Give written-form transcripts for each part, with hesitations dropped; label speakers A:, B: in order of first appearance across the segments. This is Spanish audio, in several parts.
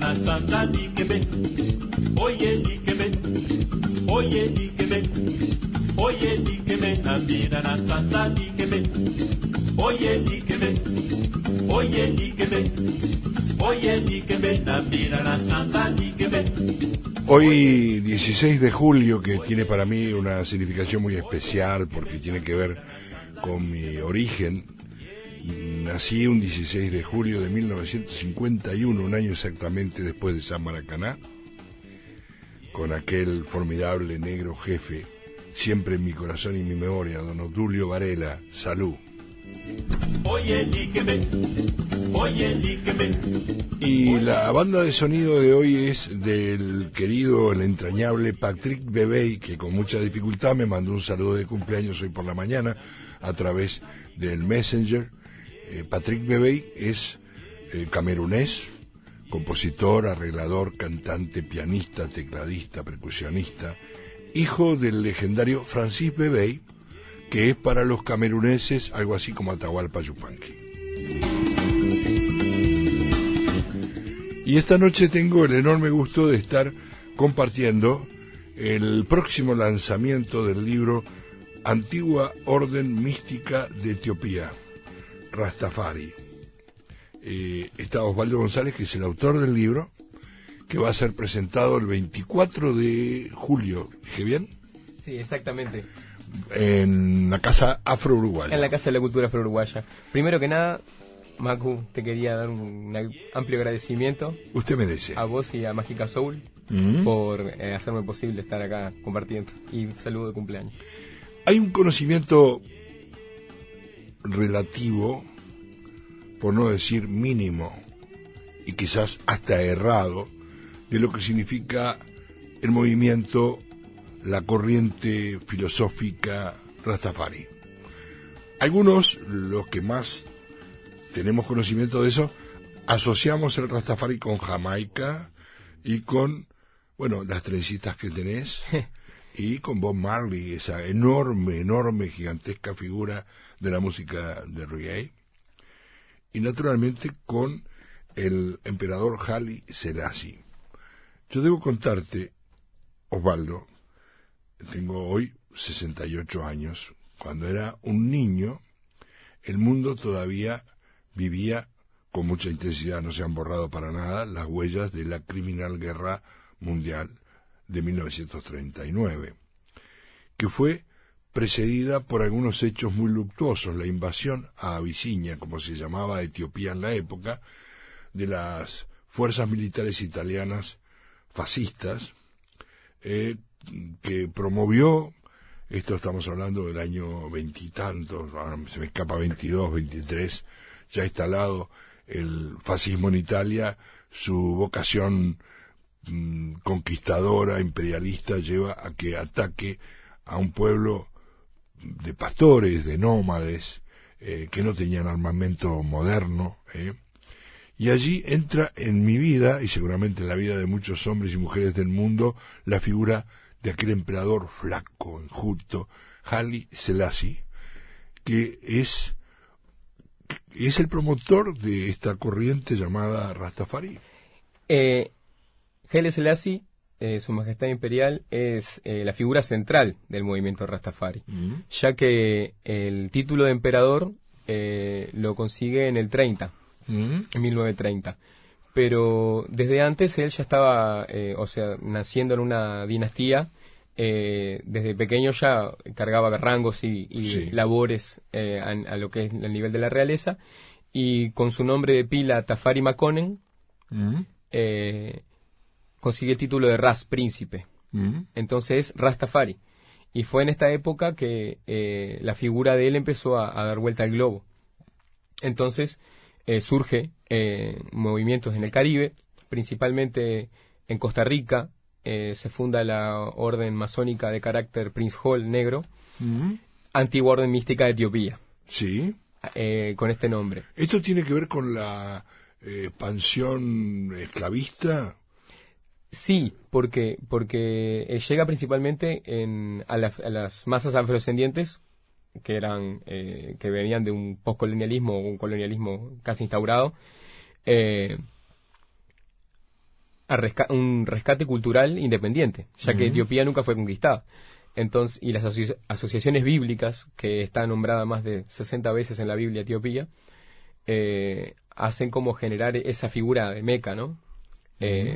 A: na sanza nikeme, oye nikeme, oye nikeme, oye nikeme, na mira na sanza nikeme, oye nikeme, oye nikeme, oye nikeme, na mira na sanza nikeme.
B: Hoy 16 de julio, que tiene para mí una significación muy especial porque tiene que ver con mi origen. Nací un 16 de julio de 1951, un año exactamente después de San Maracaná, con aquel formidable negro jefe, siempre en mi corazón y mi memoria, don Odulio Varela. Salud. Y la banda de sonido de hoy es del querido, el entrañable Patrick Bebey, que con mucha dificultad me mandó un saludo de cumpleaños hoy por la mañana a través del Messenger. Patrick Bebey es camerunés, compositor, arreglador, cantante, pianista, tecladista, percusionista, hijo del legendario Francis Bebey, que es para los cameruneses algo así como Atahualpa Yupanqui. Y esta noche tengo el enorme gusto de estar compartiendo el próximo lanzamiento del libro Antigua Orden Mística de Etiopía, Rastafari. Está Osvaldo González, que es el autor del libro, que va a ser presentado el 24 de julio. ¿Dije bien?
C: Sí, exactamente.
B: En la Casa Afro-Uruguaya.
C: En la Casa de la Cultura Afro-Uruguaya. Primero que nada, Macu, te quería dar un amplio agradecimiento.
B: Usted merece.
C: A vos y a Mágica Soul por hacerme posible estar acá compartiendo. Y saludo de cumpleaños.
B: Hay un conocimiento relativo, por no decir mínimo, y quizás hasta errado, de lo que significa el movimiento, la corriente filosófica Rastafari. Algunos, los que más tenemos conocimiento de eso, asociamos el Rastafari con Jamaica y con, bueno, las trencitas que tenés, y con Bob Marley, esa enorme, gigantesca figura de la música de reggae, y naturalmente con el emperador Haile Selassie. Yo debo contarte, Osvaldo, tengo hoy 68 años. Cuando era un niño, el mundo todavía vivía con mucha intensidad, no se han borrado para nada las huellas de la criminal guerra mundial de 1939, que fue precedida por algunos hechos muy luctuosos, la invasión a Abisinia, como se llamaba Etiopía en la época, de las fuerzas militares italianas fascistas, que promovió, esto estamos hablando del año veintitantos, se me escapa 22, 23, ya instalado el fascismo en Italia, su vocación conquistadora, imperialista, lleva a que ataque a un pueblo de pastores, de nómades, que no tenían armamento moderno, y allí entra en mi vida, y seguramente en la vida de muchos hombres y mujeres del mundo, la figura de aquel emperador flaco, enjuto, Haile Selassie, que es el promotor de esta corriente llamada Rastafari.
C: Haile Selassie, Su Majestad Imperial, es la figura central del movimiento Rastafari, ya que el título de emperador lo consigue en el 30, en 1930. Pero desde antes él ya estaba, naciendo en una dinastía, desde pequeño ya cargaba rangos y sí, labores a lo que es el nivel de la realeza, y con su nombre de pila Tafari Makonnen, consigue el título de Ras, príncipe. Entonces Rastafari. Y fue en esta época que la figura de él empezó a dar vuelta al globo. Entonces surge movimientos en el Caribe, principalmente en Costa Rica. Se funda la orden masónica de carácter Prince Hall negro, antigua orden mística de Etiopía.
B: Sí.
C: Con este nombre.
B: ¿Esto tiene que ver con la expansión esclavista?
C: Sí, porque llega principalmente a las masas afrodescendientes que eran que venían de un postcolonialismo o un colonialismo casi instaurado, un rescate cultural independiente, ya que Etiopía nunca fue conquistada. Entonces, y las asociaciones bíblicas, que está nombrada más de 60 veces en la Biblia Etiopía, hacen como generar esa figura de Meca, ¿no?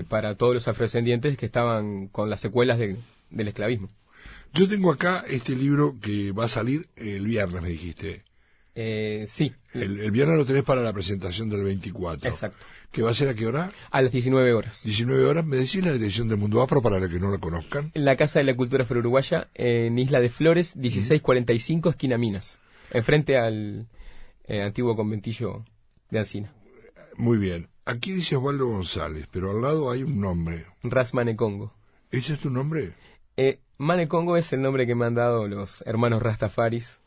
C: Para todos los afrodescendientes que estaban con las secuelas del esclavismo.
B: Yo tengo acá este libro que va a salir el viernes, me dijiste.
C: Sí.
B: El viernes lo tenés para la presentación del 24.
C: Exacto.
B: ¿Que va a ser a qué hora?
C: A las 19 horas.
B: 19 horas. ¿Me decís la dirección del Mundo Afro para los que no lo conozcan?
C: En la Casa de la Cultura Afro-Uruguaya, en Isla de Flores, 1645, esquina Minas. Enfrente al antiguo conventillo de Ancina.
B: Muy bien. Aquí dice Osvaldo González, pero al lado hay un nombre.
C: Ras Manecongo.
B: ¿Ese es tu nombre?
C: Manecongo es el nombre que me han dado los hermanos Rastafaris,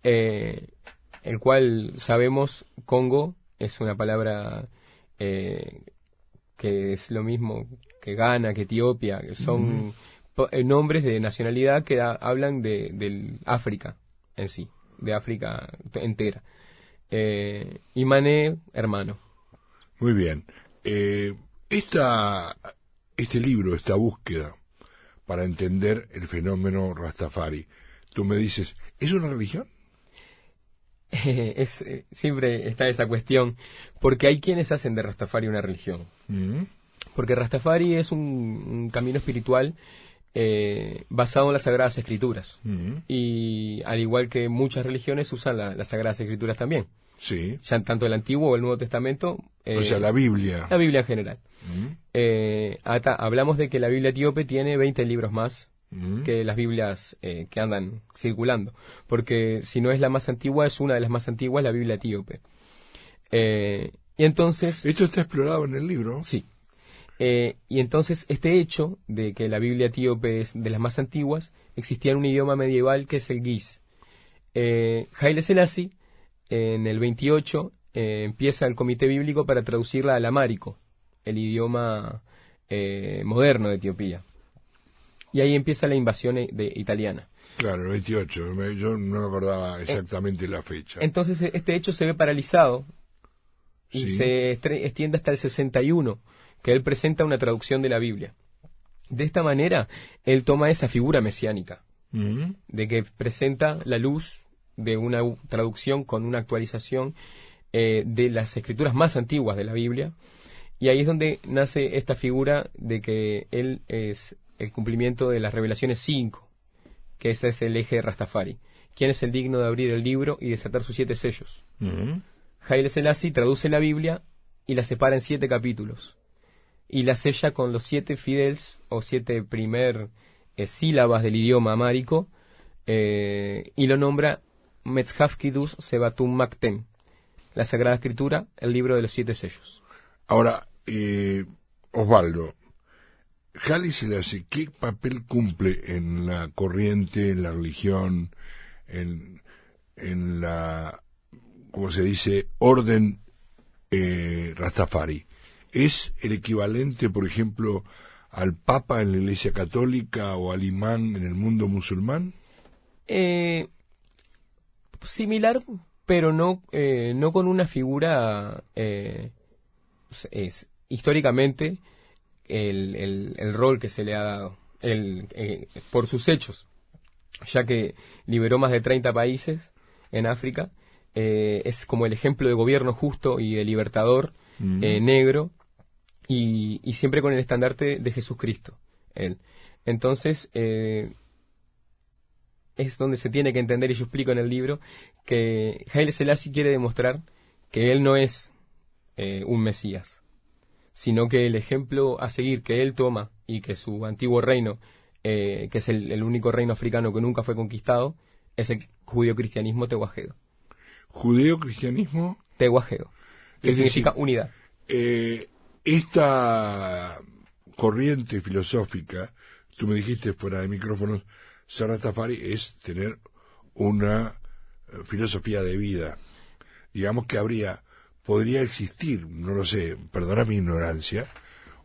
C: el cual sabemos, Congo es una palabra que es lo mismo que Ghana, que Etiopía, que son nombres de nacionalidad que hablan del África en sí, de África entera. Y Mané, hermano.
B: Muy bien. Este libro, esta búsqueda para entender el fenómeno Rastafari, tú me dices, ¿es una religión?
C: Siempre está esa cuestión, porque hay quienes hacen de Rastafari una religión. Porque Rastafari es un camino espiritual basado en las Sagradas Escrituras. Y al igual que muchas religiones usan las Sagradas Escrituras también.
B: Sí.
C: Ya tanto el Antiguo o el Nuevo Testamento.
B: O sea, la Biblia.
C: La Biblia en general. Hablamos de que la Biblia etíope tiene 20 libros más que las Biblias que andan circulando. Porque si no es la más antigua, es una de las más antiguas, la Biblia etíope. Y entonces...
B: ¿Esto está explorado en el libro?
C: Sí. Y entonces este hecho de que la Biblia etíope es de las más antiguas, existía en un idioma medieval que es el Giz. Haile Selassie, en el 28, empieza el comité bíblico para traducirla al amárico, el idioma moderno de Etiopía. Y ahí empieza la invasión italiana.
B: Claro, el 28, yo no me acordaba exactamente la fecha.
C: Entonces este hecho se ve paralizado y
B: Sí.
C: se extiende hasta el 61, que él presenta una traducción de la Biblia. De esta manera, él toma esa figura mesiánica, de que presenta la luz de una traducción con una actualización de las escrituras más antiguas de la Biblia, y ahí es donde nace esta figura de que él es el cumplimiento de las revelaciones 5, que ese es el eje de Rastafari. ¿Quién es el digno de abrir el libro y desatar sus 7 sellos? Haile Selassie traduce la Biblia y la separa en 7 capítulos, y la sella con los 7 fidels, o 7 primer sílabas del idioma amárico, y lo nombra Metzhaf Kiddush Sebatum Maktem, la Sagrada Escritura, el libro de los 7 sellos.
B: Ahora, Osvaldo, Haile Selassie, ¿qué papel cumple en la corriente, en la religión, en la, como se dice, orden Rastafari? ¿Es el equivalente, por ejemplo, al Papa en la Iglesia Católica o al imán en el mundo musulmán?
C: Similar, pero no con una figura históricamente el rol que se le ha dado por sus hechos, ya que liberó más de 30 países en África. Es como el ejemplo de gobierno justo y de libertador negro, y siempre con el estandarte de Jesucristo, él. Entonces es donde se tiene que entender, y yo explico en el libro, que Haile Selassie quiere demostrar que él no es un Mesías, sino que el ejemplo a seguir que él toma, y que su antiguo reino, que es el único reino africano que nunca fue conquistado, es el judío-cristianismo tehuajedo.
B: ¿Judeo-cristianismo?
C: Tehuajedo, que
B: Es
C: significa
B: decir,
C: unidad.
B: Esta corriente filosófica, tú me dijiste fuera de micrófonos, ser Rastafari es tener una filosofía de vida. Digamos que podría existir, no lo sé, perdona mi ignorancia,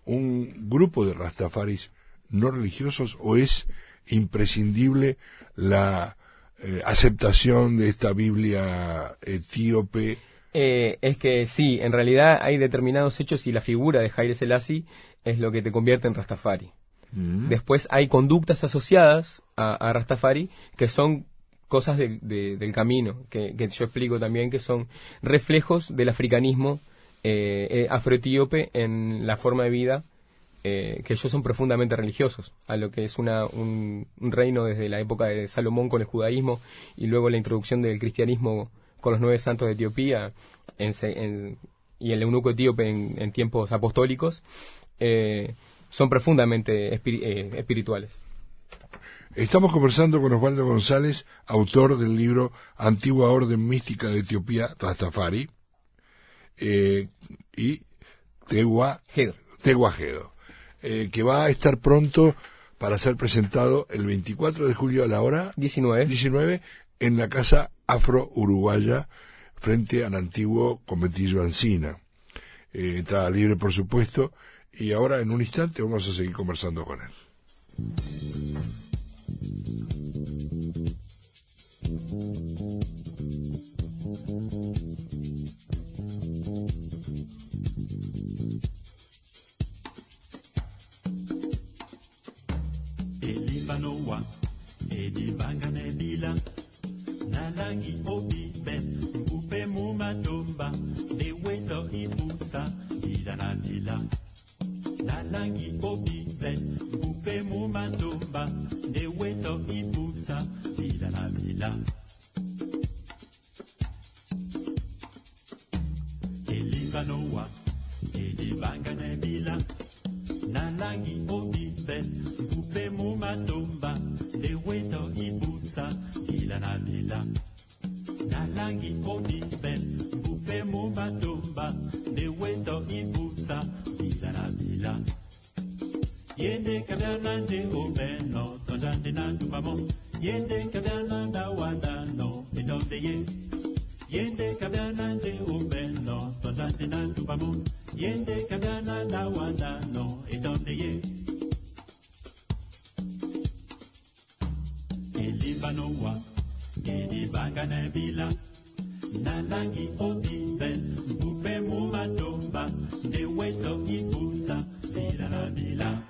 B: un grupo de Rastafaris no religiosos, o es imprescindible la aceptación de esta Biblia etíope
C: Es que sí, en realidad hay determinados hechos y la figura de Haile Selassie es lo que te convierte en Rastafari. Después hay conductas asociadas a Rastafari que son cosas del camino, que yo explico también, que son reflejos del africanismo afroetíope en la forma de vida, que ellos son profundamente religiosos, a lo que es un reino desde la época de Salomón con el judaísmo y luego la introducción del cristianismo con los 9 santos de Etiopía y el eunuco etíope en tiempos apostólicos, son profundamente espirituales.
B: Estamos conversando con Osvaldo González, autor del libro Antigua Orden Mística de Etiopía, Rastafari, y Teguajedo, que va a estar pronto para ser presentado el 24 de julio a la hora 19 en la Casa Afro-Uruguaya, frente al antiguo conventillo Ancina. Entrada libre, por supuesto, y ahora en un instante vamos a seguir conversando con él.
A: Elibanoa, Elibanganebila, Nalangi Obiben, Upe Mumatomba, De Weto Ibusa, Idanadila. Nalangi Obiben, Upe Mumatomba, De Weto Ibusa, Idanadila. Elibanoa, Elibanganebila, Nalangi Obiben, Upe Mumatomba, De Weto Ibusa, Idanadila. Nalangi Obiben, Upe Mumatomba, De Weto Ibusa, Idanadila. Yende kabianande obeno, tonjande nandubamo. Yende kabiananda wadano, edonde ye. Yende kabianande obeno, tonjande nandubamo. Yende kabiananda wadano, edonde ye. Elibanoa, Elibanganebila, Nalangi Obiben, Upe Mumatomba, De Weto Ibusa, Idanadila.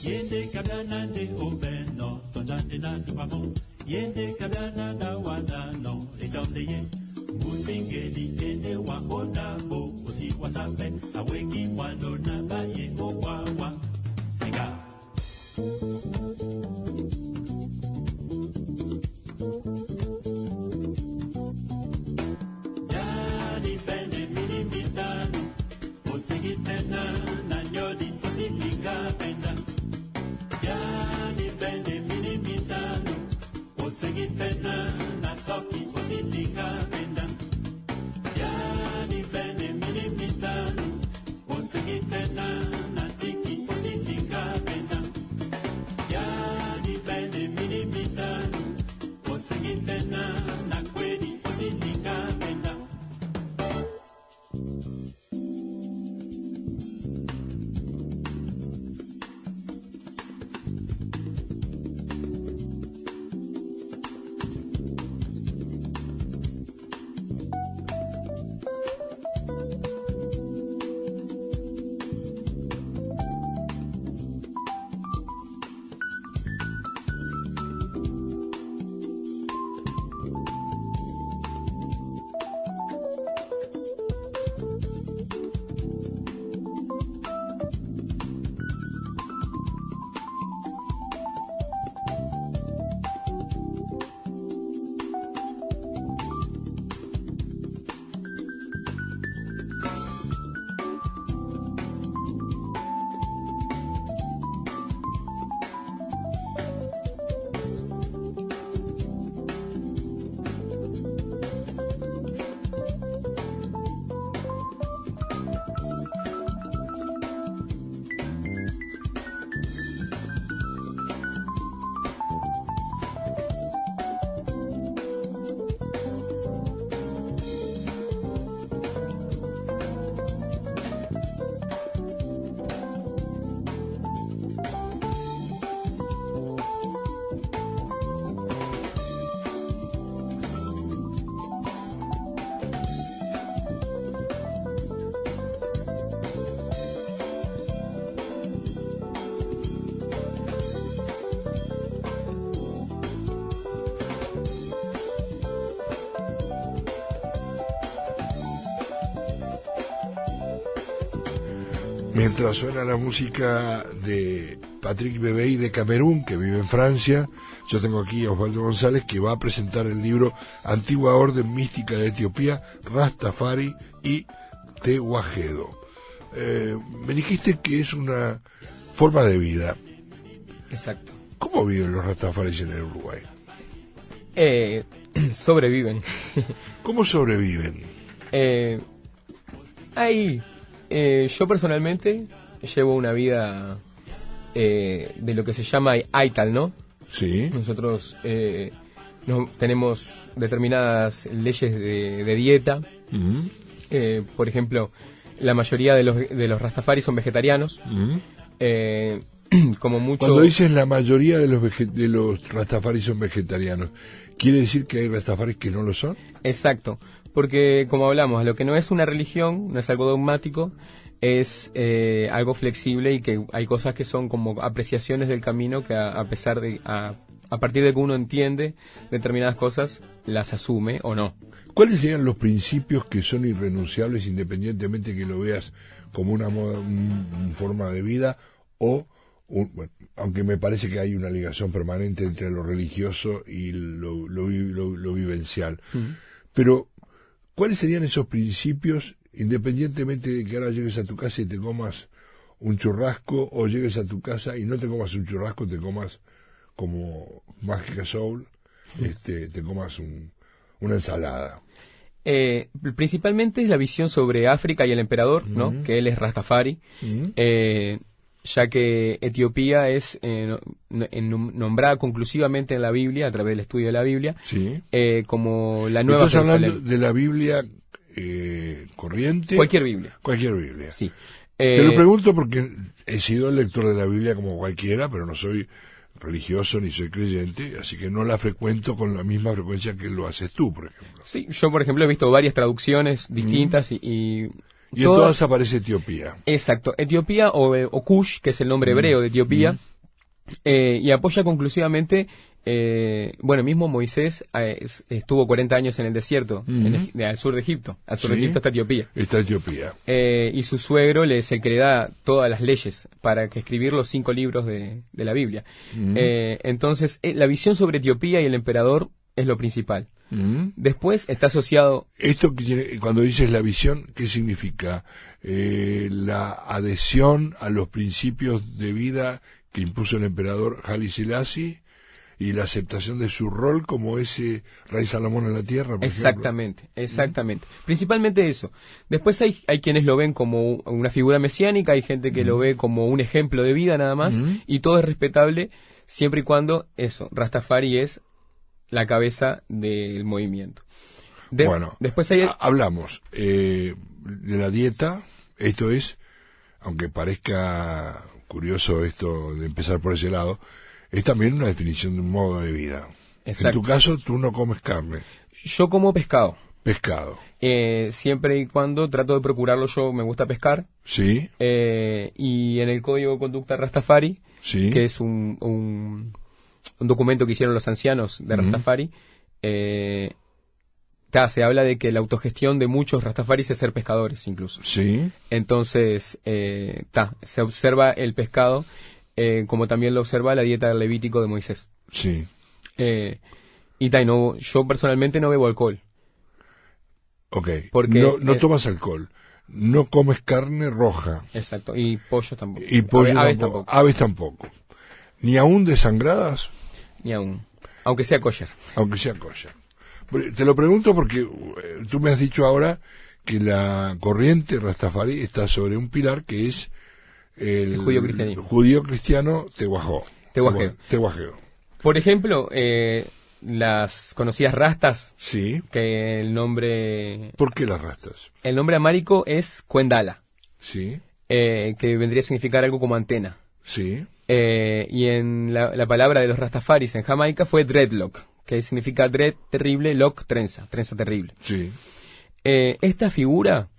A: Yende kabianande obeno, tonjande nandubamo. Yende kabiananda wadano, edonde ye. Musingeli ende wa odabo, osi wasape, awengi wano nabaye owawa. Singa. Yadi bende mini mitano, osingitena na nyodi osilinga penda. Yani bende mini mitano, osengitena na soki osilinga benda. Yani bende mini mitano, osengitena
B: Mientras suena la música de Patrick Bebey de Camerún, que vive en Francia, yo tengo aquí a Osvaldo González, que va a presentar el libro Antigua Orden Mística de Etiopía, Rastafari y Tewahedo. Me dijiste que es una forma de vida.
C: Exacto.
B: ¿Cómo viven los Rastafaris en el Uruguay?
C: Sobreviven.
B: ¿Cómo sobreviven?
C: Yo personalmente llevo una vida de lo que se llama Aital, ¿no?
B: Sí.
C: Nosotros tenemos determinadas leyes de dieta. Por ejemplo, la mayoría de los Rastafaris son vegetarianos. Como mucho...
B: Cuando dices la mayoría de los Rastafaris son vegetarianos, ¿quiere decir que hay Rastafaris que no lo son?
C: Exacto, porque como hablamos, lo que no es una religión, no es algo dogmático, es algo flexible, y que hay cosas que son como apreciaciones del camino que a partir de que uno entiende determinadas cosas, las asume o no.
B: ¿Cuáles serían los principios que son irrenunciables, independientemente que lo veas como una forma de vida o bueno, aunque me parece que hay una ligación permanente entre lo religioso y lo vivencial? Pero ¿cuáles serían esos principios, independientemente de que ahora llegues a tu casa y te comas un churrasco, o llegues a tu casa y no te comas un churrasco, te comas como Mágica Soul, te comas una ensalada?
C: Principalmente es la visión sobre África y el emperador, ¿no? Que él es Rastafari, ya que Etiopía es nombrada conclusivamente en la Biblia, a través del estudio de la Biblia,
B: sí,
C: como la nueva
B: ¿Estás
C: Jerusalén.
B: hablando de la Biblia corriente?
C: Cualquier Biblia.
B: Cualquier Biblia.
C: Sí.
B: Te lo pregunto porque he sido lector de la Biblia como cualquiera, pero no soy religioso ni soy creyente, así que no la frecuento con la misma frecuencia que lo haces tú, por ejemplo.
C: Sí, yo por ejemplo he visto varias traducciones distintas y
B: en todas aparece Etiopía.
C: Exacto, Etiopía o Kush, que es el nombre hebreo de Etiopía, y apoya conclusivamente, mismo Moisés estuvo 40 años en el desierto, al sur de Egipto. Al sur de Egipto está Etiopía.
B: Está Etiopía.
C: Y su suegro es el que le da todas las leyes para que escribir los 5 libros de la Biblia. Entonces, la visión sobre Etiopía y el emperador es lo principal. Después está asociado...
B: Esto cuando dices la visión, ¿qué significa? La adhesión a los principios de vida que impuso el emperador Haile Selassie y la aceptación de su rol como ese rey Salomón en la tierra, por
C: exactamente, ejemplo. Exactamente. Principalmente eso. Después hay quienes lo ven como una figura mesiánica, hay gente que lo ve como un ejemplo de vida nada más, y todo es respetable siempre y cuando Rastafari es la cabeza del movimiento. Después
B: hablamos de la dieta. Esto es, aunque parezca curioso esto de empezar por ese lado, es también una definición de un modo de vida. Exacto. En tu caso, tú no comes carne.
C: Yo como pescado.
B: Pescado.
C: Siempre y cuando trato de procurarlo, yo me gusta pescar.
B: Sí.
C: Y en el Código de Conducta Rastafari,
B: sí,
C: que es un documento que hicieron los ancianos de Rastafari, se habla de que la autogestión de muchos Rastafaris es ser pescadores incluso.
B: Sí.
C: Entonces, se observa el pescado como también lo observa la dieta del Levítico de Moisés.
B: Sí.
C: Yo personalmente no bebo alcohol.
B: Ok.
C: Porque
B: no tomas alcohol. No comes carne roja.
C: Exacto. Y pollo tampoco.
B: Y pollo
C: aves tampoco.
B: Aves tampoco. ¿Ni aún desangradas?
C: Ni aún. Aunque sea kosher.
B: Aunque sea kosher. Te lo pregunto porque tú me has dicho ahora que la corriente Rastafari está sobre un pilar que es el judío cristiano Tewahedo.
C: Por ejemplo, las conocidas rastas.
B: Sí.
C: Que el nombre...
B: ¿Por qué las rastas?
C: El nombre amárico es Kwendala.
B: Sí.
C: Que vendría a significar algo como antena.
B: Sí.
C: Y en la palabra de los Rastafaris en Jamaica fue dreadlock, que significa dread, terrible, lock, trenza terrible.
B: Sí.
C: Esta figura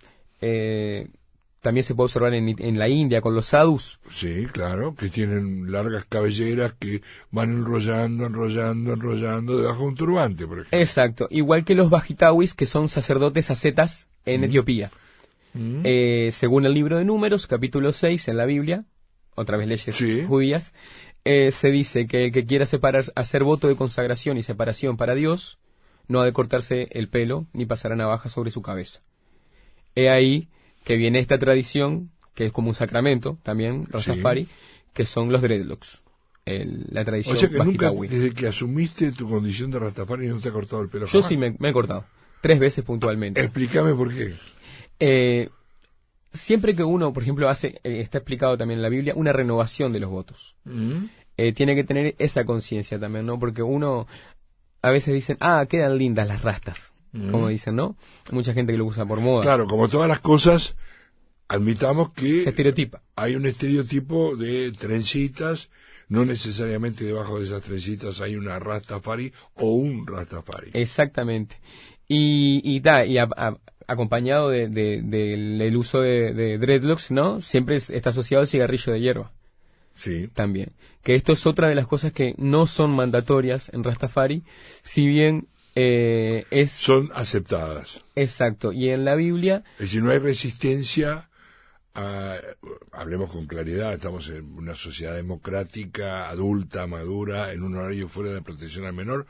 C: también se puede observar en la India con los sadhus.
B: Sí, claro, que tienen largas cabelleras que van enrollando debajo de un turbante, por ejemplo.
C: Exacto, igual que los bajitawis, que son sacerdotes ascetas en Etiopía. Según el libro de Números, capítulo 6 en la Biblia, otra vez leyes judías, se dice que el que quiera hacer voto de consagración y separación para Dios, no ha de cortarse el pelo ni pasará navaja sobre su cabeza. He ahí que viene esta tradición, que es como un sacramento también, Rastafari, que son los dreadlocks. La tradición.
B: O sea que nunca,
C: Bajitawi.
B: desde que asumiste tu condición de Rastafari, no te ha cortado el pelo
C: Yo
B: jamás.
C: sí me he cortado, 3 veces puntualmente.
B: Explícame por qué.
C: Siempre que uno, por ejemplo, hace, está explicado también en la Biblia, una renovación de los votos. Tiene que tener esa conciencia también, ¿no? Porque uno, a veces dicen, quedan lindas las rastas, como dicen, ¿no? Mucha gente que lo usa por moda.
B: Claro, como todas las cosas, admitamos que
C: Se estereotipa.
B: hay un estereotipo de trencitas, no necesariamente debajo de esas trencitas hay una Rastafari o un Rastafari.
C: Exactamente. Acompañado del uso de dreadlocks, ¿no? Siempre está asociado al cigarrillo de hierba.
B: Sí.
C: También. Que esto es otra de las cosas que no son mandatorias en Rastafari, si bien
B: son aceptadas.
C: Exacto. Y en la Biblia...
B: Es decir, no hay resistencia hablemos con claridad, estamos en una sociedad democrática, adulta, madura, en un horario fuera de protección al menor.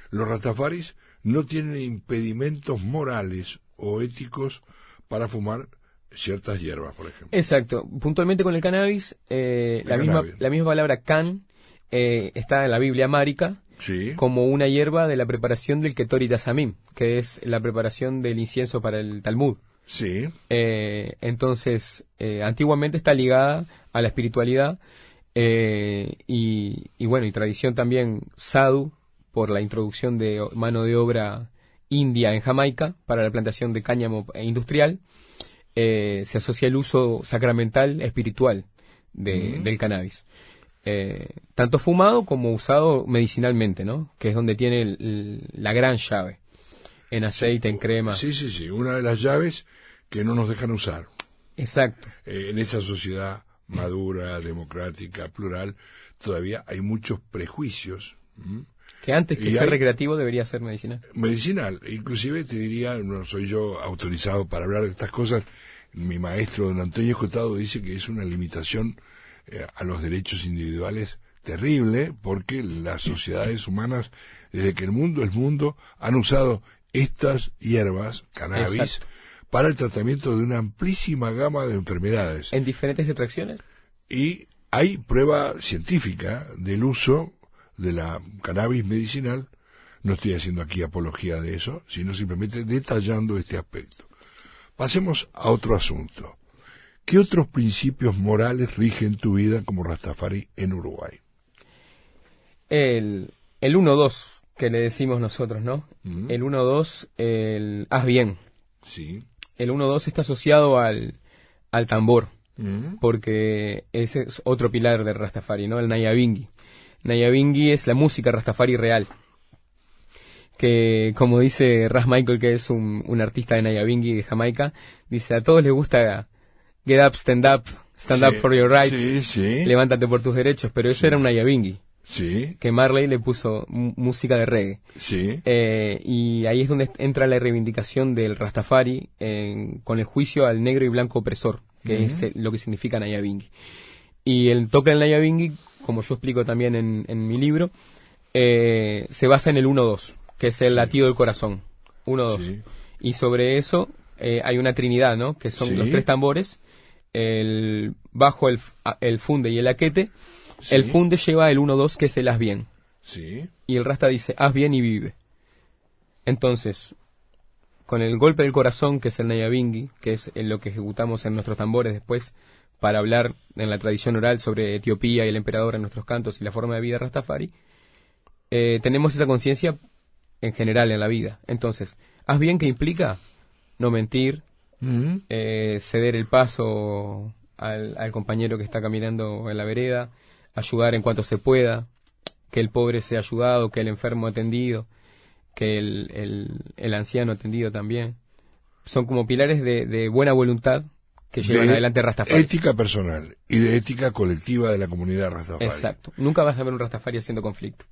B: Los rastafaris no tienen impedimentos morales o éticos para fumar ciertas hierbas, por ejemplo.
C: Exacto. Puntualmente con el cannabis, la misma palabra can está en la Biblia amárica,
B: sí,
C: como una hierba de la preparación del Ketori Dasamim, que es la preparación del incienso para el Talmud.
B: Sí.
C: Entonces, antiguamente está ligada a la espiritualidad y tradición también sadhu, por la introducción de mano de obra india en Jamaica para la plantación de cáñamo industrial. Se asocia el uso sacramental espiritual del cannabis. Tanto fumado como usado medicinalmente, ¿no? Que es donde tiene la gran llave. En aceite, en crema.
B: Sí. Una de las llaves que no nos dejan usar.
C: Exacto.
B: En esa sociedad madura, democrática, plural, todavía hay muchos prejuicios.
C: Que antes que ser recreativo debería ser medicinal.
B: Medicinal. Inclusive te diría, no soy yo autorizado para hablar de estas cosas, mi maestro don Antonio Escotado dice que es una limitación a los derechos individuales terrible, porque las sociedades humanas, desde que el mundo es mundo, han usado estas hierbas, cannabis,
C: exacto,
B: para el tratamiento de una amplísima gama de enfermedades.
C: ¿En diferentes extracciones?
B: Y hay prueba científica del uso de la cannabis medicinal. No estoy haciendo aquí apología de eso, sino simplemente detallando este aspecto. Pasemos a otro asunto. ¿Qué otros principios morales rigen tu vida como Rastafari en Uruguay?
C: El 1-2 que le decimos nosotros, ¿no? El 1-2, el haz bien.
B: Sí.
C: El 1-2 está asociado al tambor, porque ese es otro pilar del Rastafari, ¿no? El Nayabingi. Nayabingi es la música Rastafari real. Que, como dice Ras Michael, que es un artista de Nayabingi de Jamaica, dice, a todos les gusta get up, stand up for your rights,
B: sí.
C: Levántate por tus derechos, pero eso era un Nayabingi.
B: Sí.
C: Que Marley le puso música de reggae.
B: Sí.
C: Y ahí es donde entra la reivindicación del Rastafari con el juicio al negro y blanco opresor, que es lo que significa Nayabingi. Y el toque del Nayabingi, como yo explico también en mi libro, se basa en el 1-2, que es el latido del corazón. 1-2. Sí. Y sobre eso hay una trinidad, ¿no? Que son los 3 tambores, el bajo, el funde y el aquete. Sí. El funde lleva el 1-2, que es el haz bien.
B: Sí.
C: Y el rasta dice, haz bien y vive. Entonces, con el golpe del corazón, que es el Nayabingi, que es lo que ejecutamos en nuestros tambores después, para hablar en la tradición oral sobre Etiopía y el emperador en nuestros cantos y la forma de vida Rastafari, tenemos esa conciencia en general en la vida. Entonces, haz bien, que implica no mentir, ceder el paso al compañero que está caminando en la vereda, ayudar en cuanto se pueda, que el pobre sea ayudado, que el enfermo atendido, que el anciano atendido también. Son como pilares de buena voluntad que llevan adelante Rastafari.
B: Ética personal y de ética colectiva de la comunidad Rastafari.
C: Exacto. Nunca vas a ver un Rastafari haciendo conflicto.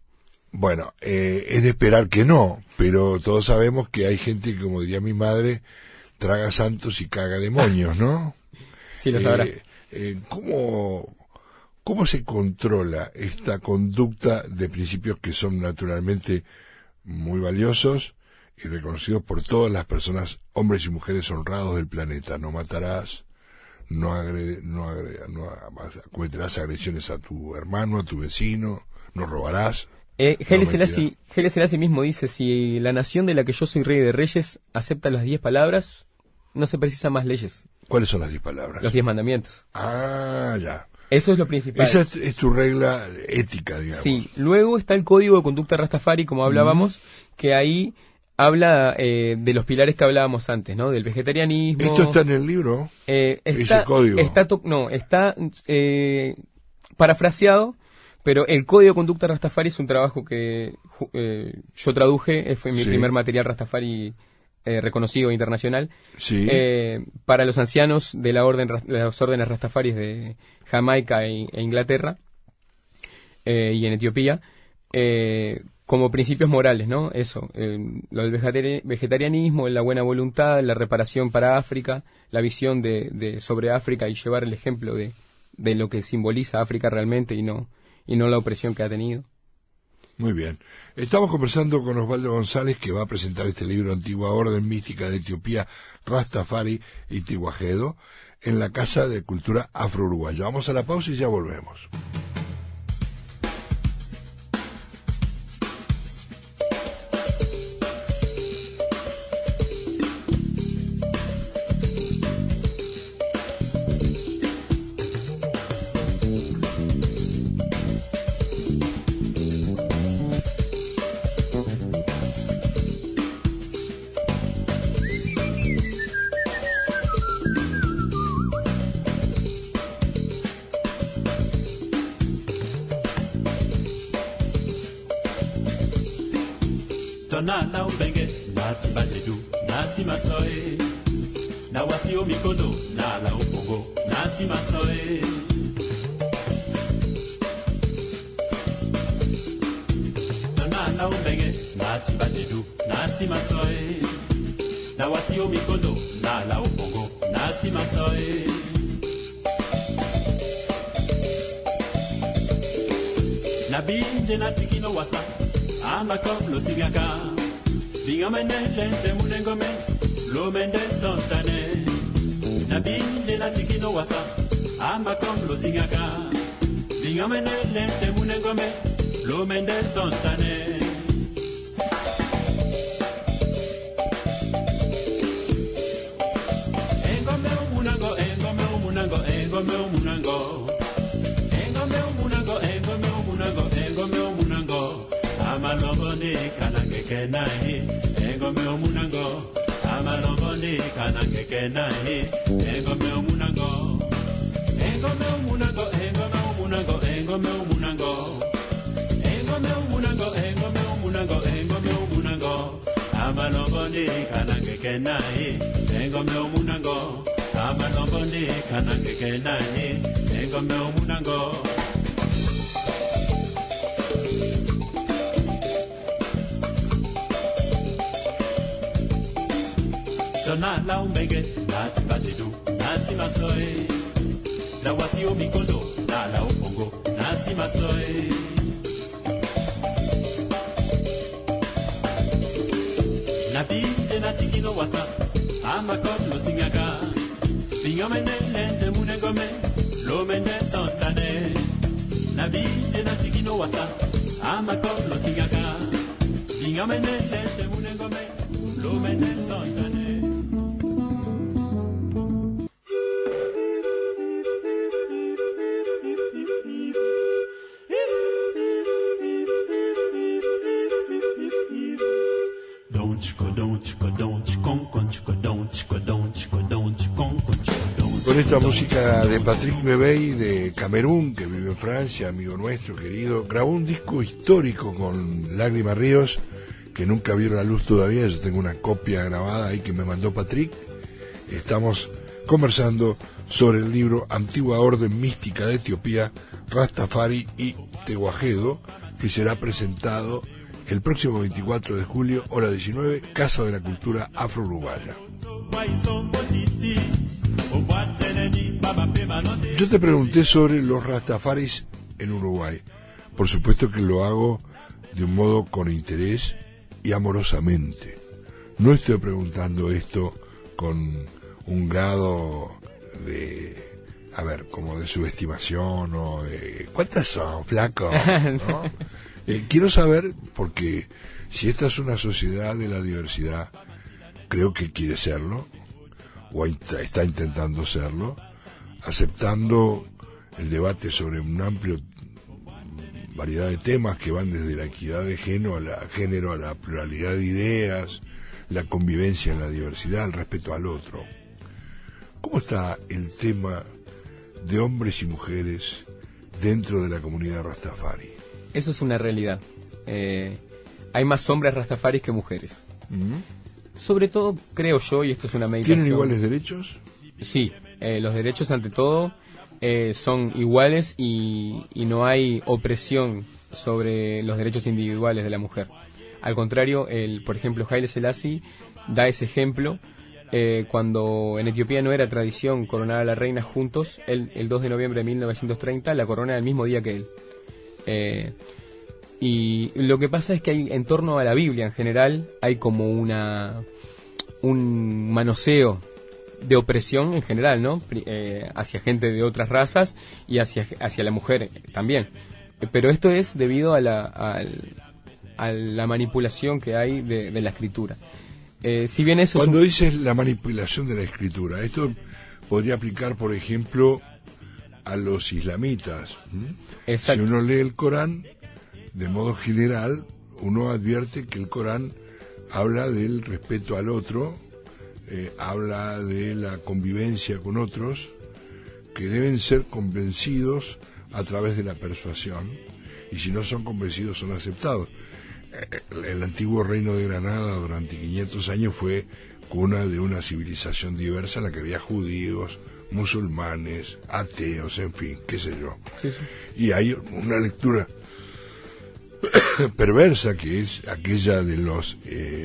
B: Bueno, es de esperar que no, pero todos sabemos que hay gente que, como diría mi madre, traga santos y caga demonios, ¿no?
C: Sí, lo sabrá.
B: ¿Cómo se controla esta conducta de principios que son naturalmente muy valiosos y reconocidos por todas las personas, hombres y mujeres honrados del planeta? No matarás, no cometerás agresiones a tu hermano, a tu vecino, no robarás.
C: Haile Selassie mismo dice: si la nación de la que yo soy rey de reyes acepta las 10 palabras, no se precisan más leyes.
B: ¿Cuáles son las 10 palabras?
C: Los 10 mandamientos.
B: Ah, ya.
C: Eso es lo principal.
B: Esa es tu regla ética, digamos.
C: Sí, luego está el código de conducta Rastafari, como hablábamos, que ahí habla de los pilares que hablábamos antes, ¿no? Del vegetarianismo.
B: ¿Esto está en el libro? Ese código.
C: Está parafraseado, pero el código de conducta Rastafari es un trabajo que yo traduje, fue mi primer material Rastafari reconocido internacional,
B: sí.
C: Para los ancianos de las órdenes Rastafaris de Jamaica e Inglaterra y en Etiopía, como principios morales, ¿no? Eso, lo del vegetarianismo, la buena voluntad, la reparación para África, la visión sobre África y llevar el ejemplo de lo que simboliza África realmente y no la opresión que ha tenido.
B: Muy bien. Estamos conversando con Osvaldo González, que va a presentar este libro, Antigua Orden Mística de Etiopía, Rastafari y Tiwajedo, en la Casa de Cultura Afro-Uruguaya. Vamos a la pausa y ya volvemos.
A: Tonana ubenge nati bajedu nasi masoe na wasi omikodo na la upongo nasi masoe Tonana ubenge nati bajedu nasi masoe na wasi omikodo na la upongo nasi masoe Nabinde natikino wasa Ama koplo sigaka Binga menelente munengome Lo mende sontane Nabinde na tikino wasa Ama koplo sigaka Binga menelente munengome Lo mende sontane Engome umunango Engome umunango Engome umunango Engome umunango Engome umunango Engome umunango Amaloboni kanangeke nahi Engome omunango Amaloboni kanangeke nahi Engome omunango Engome omunango Engome omunango Engome omunango Engome omunango Engome omunango Engome omunango Amaloboni kanangeke nahi Engome omunango Amaloboni kanangeke nahi Engome omunango Dona la umbenge, nati bajedu, nasi masoe La wasi omikodo, na la upongo, nasi masoe Nabinde natikino wasa, ama koplo singaka Binga menelente munengome, lo mende sontane Nabinde natikino wasa, ama koplo singaka Binga menelente munengome, lo mende sontane
B: Con esta música de Patrick Bebey de Camerún, que vive en Francia, amigo nuestro querido, grabó un disco histórico con Lágrimas Ríos, que nunca vieron la luz todavía. Yo tengo una copia grabada ahí que me mandó Patrick. Estamos conversando sobre el libro Antigua Orden Mística de Etiopía, Rastafari y Tiwajedo, que será presentado el próximo 24 de julio, hora 19, Casa de la Cultura Afro-Uruguaya. Yo te pregunté sobre los rastafaris en Uruguay. Por supuesto que lo hago de un modo con interés y amorosamente. No estoy preguntando esto con un grado de, como de subestimación o de ¿cuántas son, flaco? ¿No? Quiero saber, porque si esta es una sociedad de la diversidad, creo que quiere serlo, o está intentando serlo, aceptando el debate sobre un amplio variedad de temas que van desde la equidad de género a la pluralidad de ideas, la convivencia en la diversidad, el respeto al otro. ¿Cómo está el tema de hombres y mujeres dentro de la comunidad Rastafari?
C: Eso es una realidad. Hay más hombres Rastafaris que mujeres. Sobre todo, creo yo, y esto es una meditación...
B: ¿Tienen iguales derechos?
C: Sí, los derechos ante todo son iguales y no hay opresión sobre los derechos individuales de la mujer. Al contrario, por ejemplo, Haile Selassie da ese ejemplo cuando en Etiopía no era tradición coronar a la reina juntos. Él, el 2 de noviembre de 1930, la corona el mismo día que él. Y lo que pasa es que hay, en torno a la Biblia en general, hay como un manoseo de opresión en general, ¿no? Hacia gente de otras razas y hacia la mujer también. Pero esto es debido a la manipulación que hay de la escritura. Si bien eso
B: Cuando dices la manipulación de la escritura, esto podría aplicar, por ejemplo, a los islamitas.
C: Exacto.
B: Si uno lee el Corán, de modo general, uno advierte que el Corán habla del respeto al otro, habla de la convivencia con otros, que deben ser convencidos a través de la persuasión, y si no son convencidos son aceptados. El antiguo reino de Granada durante 500 años fue cuna de una civilización diversa en la que había judíos, musulmanes, ateos, en fin, qué sé yo.
C: Sí, sí.
B: Y hay una lectura perversa que es aquella de los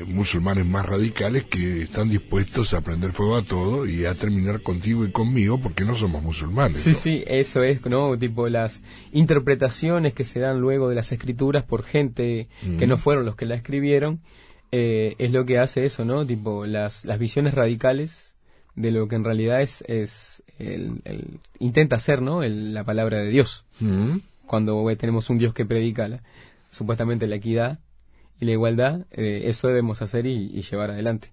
B: musulmanes más radicales que están dispuestos a prender fuego a todo y a terminar contigo y conmigo porque no somos musulmanes.
C: Sí,
B: ¿no?
C: sí, eso es, ¿no? Tipo las interpretaciones que se dan luego de las escrituras por gente que no fueron los que la escribieron, es lo que hace eso, ¿no? Tipo las visiones radicales de lo que en realidad intenta ser, ¿no? La palabra de Dios. Cuando tenemos un Dios que predica supuestamente la equidad y la igualdad, eso debemos hacer y llevar adelante.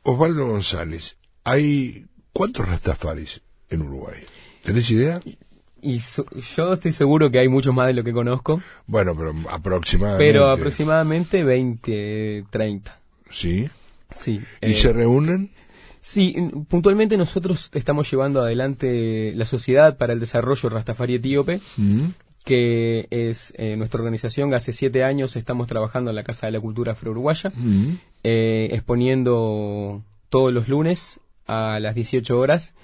B: Osvaldo González, ¿hay cuántos rastafaris en Uruguay? ¿Tenés idea?
C: Yo estoy seguro que hay muchos más de lo que conozco.
B: Bueno, pero aproximadamente.
C: Pero aproximadamente 20, 30.
B: ¿Sí?
C: Sí.
B: ¿Y se reúnen?
C: Sí, puntualmente nosotros estamos llevando adelante la Sociedad para el Desarrollo Rastafari Etíope, que es nuestra organización. Hace 7 años estamos trabajando en la Casa de la Cultura Afro-Uruguaya, exponiendo todos los lunes a las 18 horas,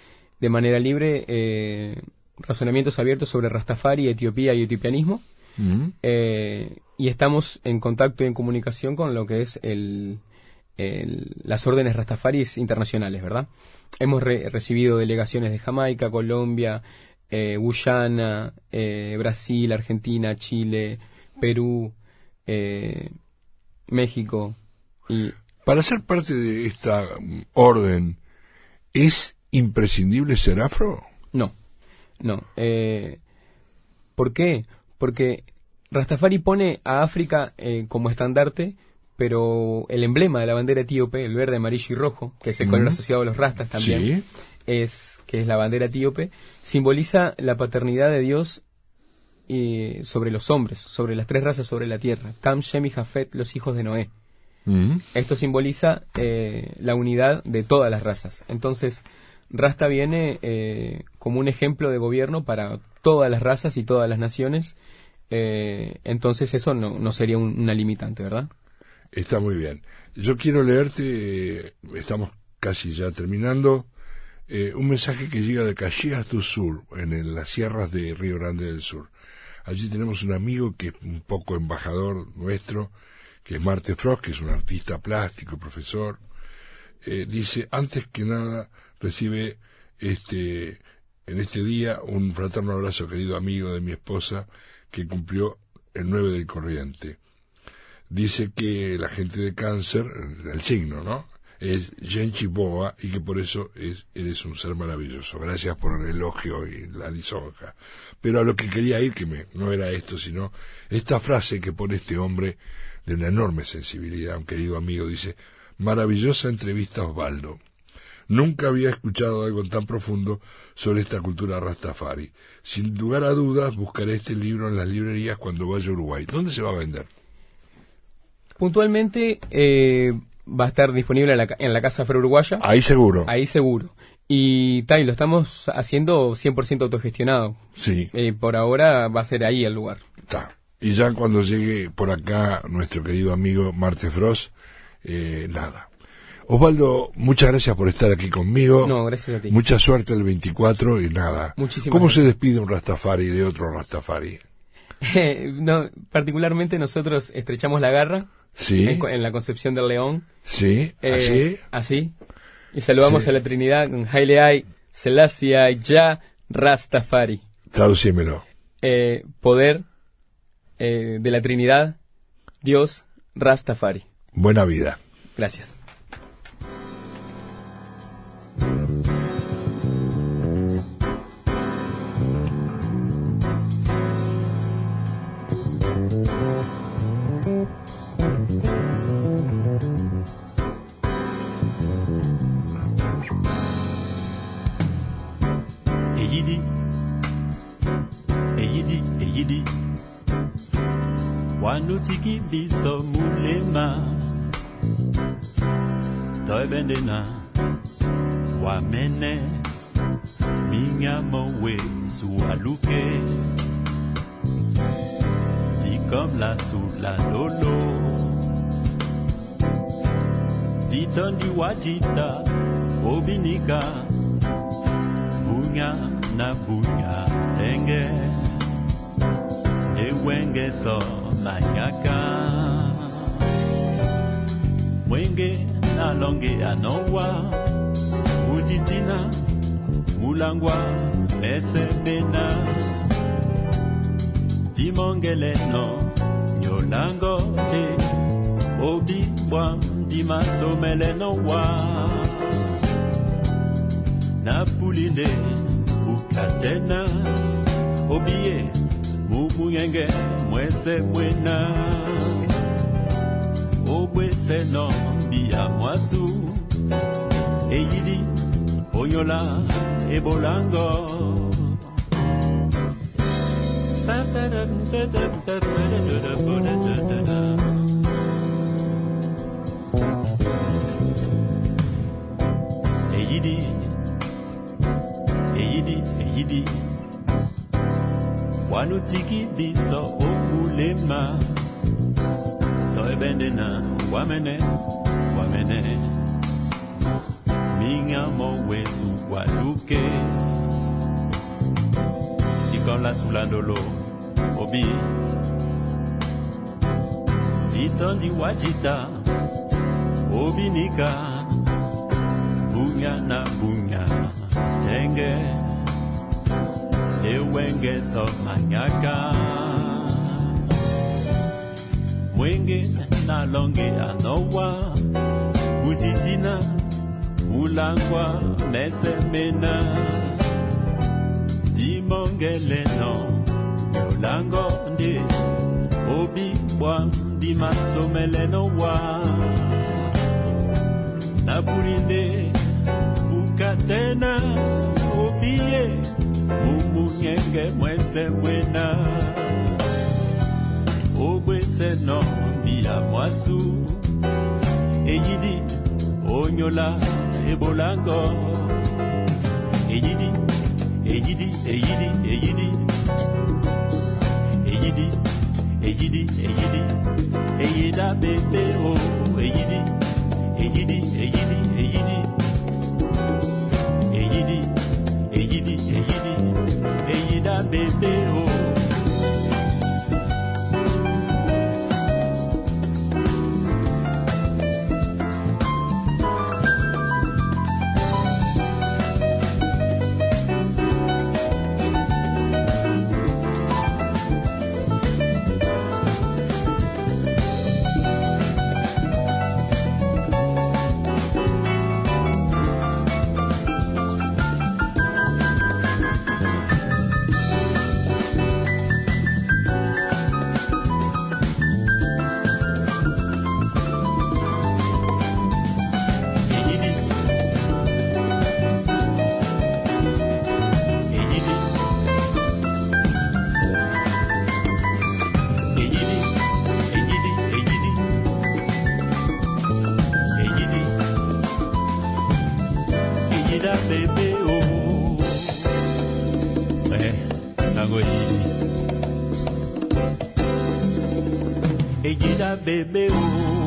C: de manera libre, razonamientos abiertos sobre Rastafari, Etiopía y etiopianismo. Y estamos en contacto y en comunicación con lo que es las órdenes Rastafaris internacionales, ¿verdad? Hemos recibido delegaciones de Jamaica, Colombia, Guyana, Brasil, Argentina, Chile, Perú, México. Y
B: para ser parte de esta orden, ¿es imprescindible ser afro?
C: No. ¿Por qué? Porque Rastafari pone a África como estandarte, pero el emblema de la bandera etíope, el verde, amarillo y rojo, que es el color asociado a los rastas también, que es la bandera etíope, simboliza la paternidad de Dios sobre los hombres, sobre las 3 razas sobre la tierra, Cam, Shem y Jafet, los hijos de Noé. Esto simboliza la unidad de todas las razas. Entonces, Rasta viene como un ejemplo de gobierno para todas las razas y todas las naciones. Entonces eso no sería una limitante, ¿verdad?
B: Está muy bien. Yo quiero leerte, estamos casi ya terminando, un mensaje que llega de Caxias do Sur, en las sierras de Río Grande del Sur. Allí tenemos un amigo que es un poco embajador nuestro, que es Marte Frost, que es un artista plástico, profesor, dice, antes que nada, recibe en este día un fraterno abrazo, querido amigo de mi esposa, que cumplió el 9 del corriente. Dice que la gente de Cáncer, el signo, ¿no?, es Genchi Boa, y que por eso eres un ser maravilloso. Gracias por el elogio y la lisonja. Pero a lo que quería ir, no era esto, sino esta frase que pone este hombre de una enorme sensibilidad, un querido amigo, dice: maravillosa entrevista, Osvaldo. Nunca había escuchado algo tan profundo sobre esta cultura rastafari. Sin lugar a dudas, buscaré este libro en las librerías cuando vaya a Uruguay. ¿Dónde se va a vender?
C: Puntualmente va a estar disponible en la Casa Afro Uruguaya.
B: Ahí seguro.
C: Ahí seguro. Y lo estamos haciendo 100% autogestionado.
B: Sí.
C: Por ahora va a ser ahí el lugar.
B: Está. Y ya cuando llegue por acá nuestro querido amigo Marte Frost, nada. Osvaldo, muchas gracias por estar aquí conmigo.
C: No, gracias a ti.
B: Mucha suerte el 24 y nada.
C: Muchísimas
B: ¿Cómo
C: gracias.
B: se despide un Rastafari de otro Rastafari?
C: No, particularmente nosotros estrechamos la garra.
B: Sí.
C: En la Concepción del León.
B: Sí, así.
C: Así. Y saludamos
B: Sí.
C: a la Trinidad con Haile Ai, Selassie Ai, Ya, Rastafari.
B: Traducímelo.
C: Poder de la Trinidad, Dios, Rastafari.
B: Buena vida.
C: Gracias.
A: Eyidi wanutiki biso mulema toibendena wamene mingamowe sualuke dit comme la soula lolo ditondi wajita obinika bunya na bunya tenge ewenge so manyaka mwenge na longe anowa ujitina mulangwa esebena dimongele no nyolango de obi bwa dimasomele no wa na pulinde ukatena obie mumuyenge mwese mwena obwese no bia mwasu eyidi onyola ebolango eyidi wanutiki biso okulema toebendena wamene mingamo wesu waluke ikola sulandolo obi ditondi wajita obinika bunya na bunya tenge ewenge so manyaka mwenge na longe anowa uditina ulangwa nesemena dimongele no yolango ndi obi bwa dimasomele no wa napurinde ukatena obie mumunyenge mwese mwena obwese no bia mwasu eyidi onyola ebolango eyidi eyida bebe o eyidi eyida bebe o Ejida bebe oh. Nango Ejida bebe oh.